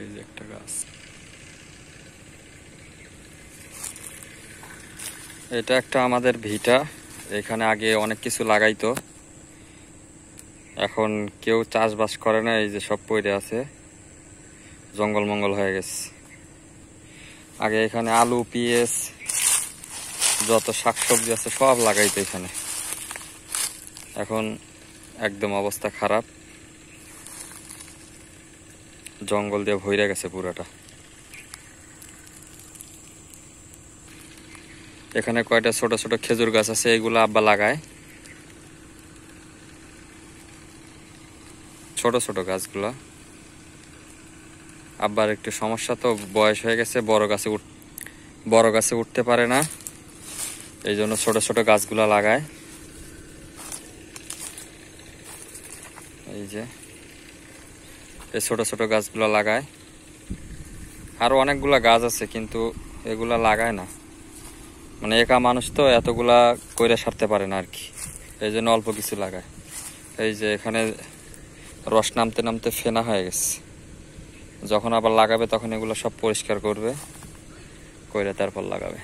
এই যে একটা গাছ, এটা একটা আমাদের ভিটা। এখানে আগে অনেক কিছু লাগাইতো, এখন কেউ চাষবাস করে না। এই যে সব পড়ে আছে, জঙ্গল মঙ্গল হয়ে গেছে। আগে এখানে আলু পেঁয়াজ যত শাকসবজি আছে সব লাগাইতো এখানে, এখন একদম অবস্থা খারাপ, জঙ্গল দিয়ে ভরে গেছে পুরাটা। এখানে কয়টা ছোট ছোট খেজুর গাছ আছে, এগুলো আব্বা লাগায়, ছোট ছোট গাছগুলা। আব্বার একটু সমস্যা, তো বয়স হয়ে গেছে, বড় গাছে উঠতে পারে না, এই জন্য ছোট ছোট গাছগুলা লাগায়। এই যে এই ছোট ছোট গাছগুলা লাগায়, আরো অনেকগুলা গাছ আছে কিন্তু এগুলা লাগায় না, মানে একা মানুষ তো এতগুলা কইরা সারতে পারে না আর কি, এই জন্য অল্প কিছু লাগায়। এই যে এখানে রস নামতে নামতে ফেনা হয়ে গেছে, যখন আবার লাগাবে তখন এগুলো সব পরিষ্কার করবে, কইরা তারপর লাগাবে।